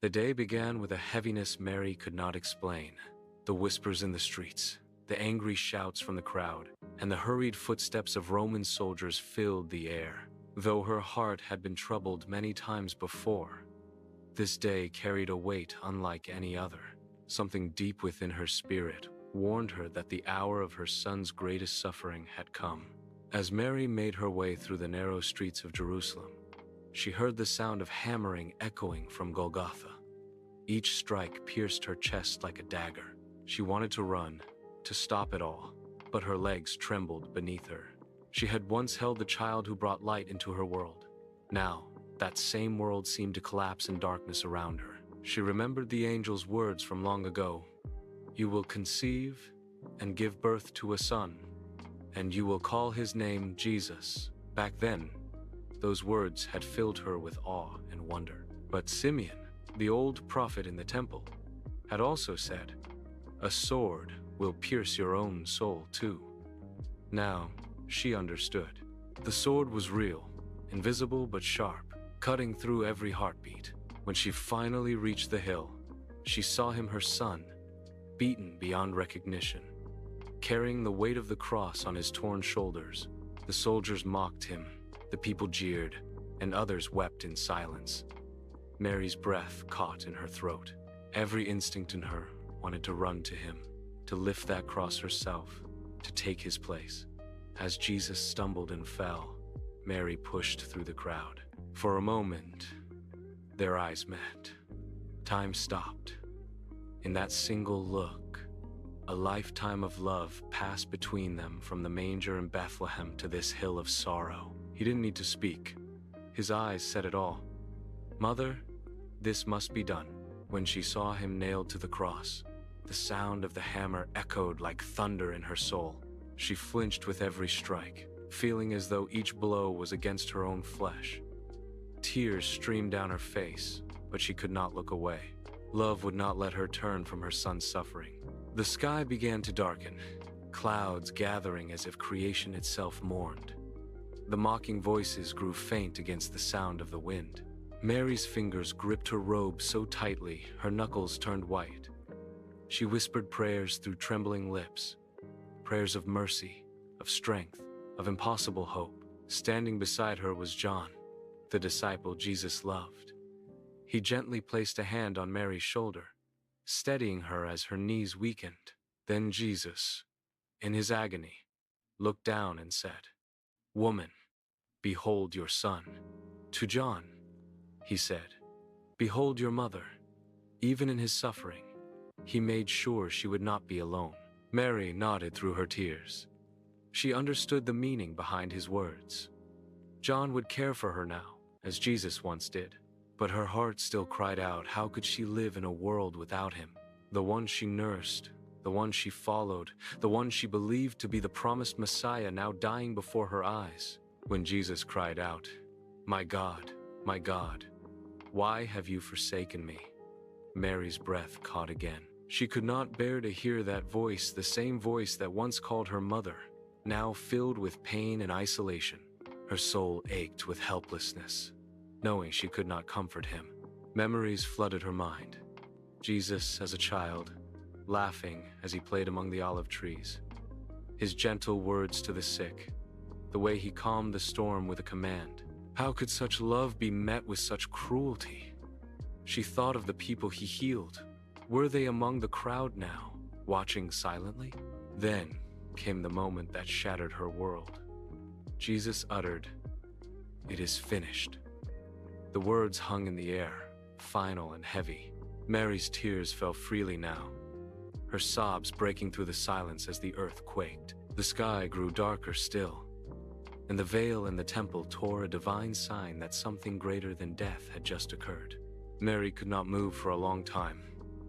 The day began with a heaviness Mary could not explain. The whispers in the streets, the angry shouts from the crowd, and the hurried footsteps of Roman soldiers filled the air. Though her heart had been troubled many times before, this day carried a weight unlike any other. Something deep within her spirit warned her that the hour of her son's greatest suffering had come. As Mary made her way through the narrow streets of Jerusalem, she heard the sound of hammering echoing from Golgotha. Each strike pierced her chest like a dagger. She wanted to run, to stop it all, but her legs trembled beneath her. She had once held the child who brought light into her world. Now, that same world seemed to collapse in darkness around her. She remembered the angel's words from long ago. "You will conceive and give birth to a son, and you will call his name Jesus." Back then, those words had filled her with awe and wonder. But Simeon, the old prophet in the temple, had also said, "A sword will pierce your own soul too." Now, she understood. The sword was real, invisible but sharp, cutting through every heartbeat. When she finally reached the hill, she saw him, her son, beaten beyond recognition, carrying the weight of the cross on his torn shoulders. The soldiers mocked him, the people jeered, and others wept in silence. Mary's breath caught in her throat. Every instinct in her wanted to run to him, to lift that cross herself, to take his place. As Jesus stumbled and fell, Mary pushed through the crowd. For a moment, their eyes met. Time stopped. In that single look, a lifetime of love passed between them, from the manger in Bethlehem to this hill of sorrow. He didn't need to speak. His eyes said it all. "Mother, this must be done." When she saw him nailed to the cross, the sound of the hammer echoed like thunder in her soul. She flinched with every strike, feeling as though each blow was against her own flesh. Tears streamed down her face, but she could not look away. Love would not let her turn from her son's suffering. The sky began to darken, clouds gathering as if creation itself mourned. The mocking voices grew faint against the sound of the wind. Mary's fingers gripped her robe so tightly, her knuckles turned white. She whispered prayers through trembling lips, prayers of mercy, of strength, of impossible hope. Standing beside her was John, the disciple Jesus loved. He gently placed a hand on Mary's shoulder, steadying her as her knees weakened. Then Jesus, in his agony, looked down and said, "Woman, behold your son." To John, he said, "Behold your mother." Even in his suffering, he made sure she would not be alone. Mary nodded through her tears. She understood the meaning behind his words. John would care for her now, as Jesus once did. But her heart still cried out, how could she live in a world without him? The one she nursed, the one she followed, the one she believed to be the promised Messiah, now dying before her eyes. When Jesus cried out, my God, why have you forsaken me?" Mary's breath caught again. She could not bear to hear that voice, the same voice that once called her mother, now filled with pain and isolation. Her soul ached with helplessness, knowing she could not comfort him. Memories flooded her mind. Jesus as a child, laughing as he played among the olive trees. His gentle words to the sick, the way he calmed the storm with a command. How could such love be met with such cruelty? She thought of the people he healed. Were they among the crowd now, watching silently? Then came the moment that shattered her world. Jesus uttered, "It is finished." The words hung in the air, final and heavy. Mary's tears fell freely now, her sobs breaking through the silence as the earth quaked. The sky grew darker still, and the veil in the temple tore a divine sign that something greater than death had just occurred. Mary could not move for a long time.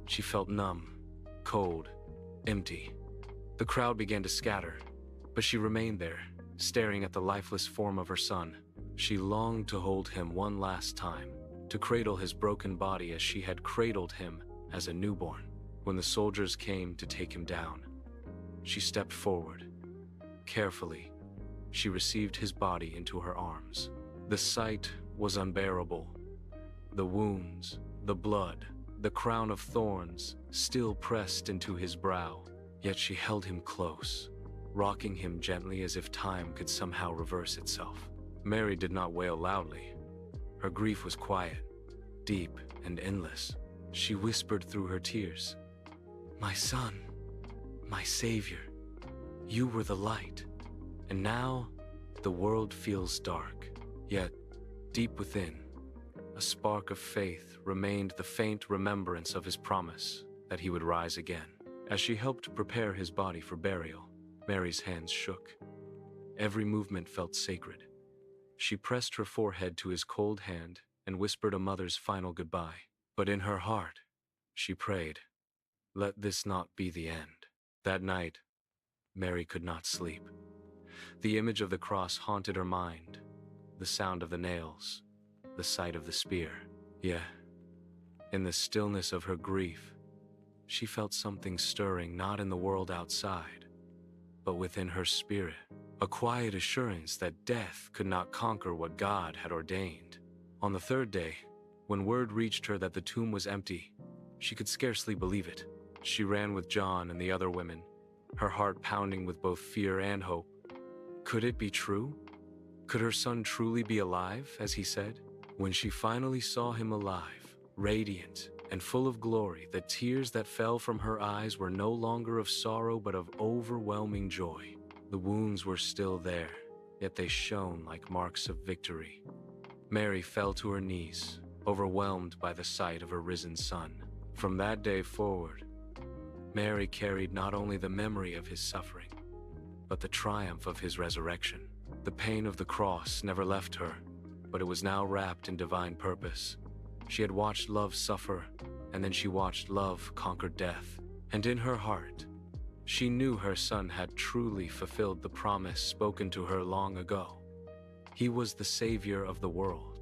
She felt numb, cold, empty. The crowd began to scatter, but she remained there, staring at the lifeless form of her son. She longed to hold him one last time, to cradle his broken body as she had cradled him as a newborn. When the soldiers came to take him down, she stepped forward. Carefully, she received his body into her arms. The sight was unbearable. The wounds, The blood, the crown of thorns, still pressed into his brow, yet she held him close, rocking him gently as if time could somehow reverse itself. Mary did not wail loudly. Her grief was quiet, deep, and endless. She whispered through her tears, "My son, my savior, you were the light, and now the world feels dark." Yet, deep within, a spark of faith remained, the faint remembrance of his promise that he would rise again. As she helped prepare his body for burial, Mary's hands shook. Every movement felt sacred. She pressed her forehead to his cold hand and whispered a mother's final goodbye. But in her heart, she prayed, "Let this not be the end." That night, Mary could not sleep. The image of the cross haunted her mind, the sound of the nails, the sight of the spear. Yeah, in the stillness of her grief, she felt something stirring, not in the world outside, but within her spirit, a quiet assurance that death could not conquer what God had ordained. On the third day, when word reached her that the tomb was empty, she could scarcely believe it. She ran with John and the other women, her heart pounding with both fear and hope. Could it be true? Could her son truly be alive, as he said? When she finally saw him alive, radiant and full of glory, the tears that fell from her eyes were no longer of sorrow but of overwhelming joy. The wounds were still there, yet they shone like marks of victory. Mary fell to her knees, overwhelmed by the sight of her risen son. From that day forward, Mary carried not only the memory of his suffering, but the triumph of his resurrection. The pain of the cross never left her, but it was now wrapped in divine purpose. She had watched love suffer, and then she watched love conquer death. And in her heart, she knew her son had truly fulfilled the promise spoken to her long ago. He was the savior of the world.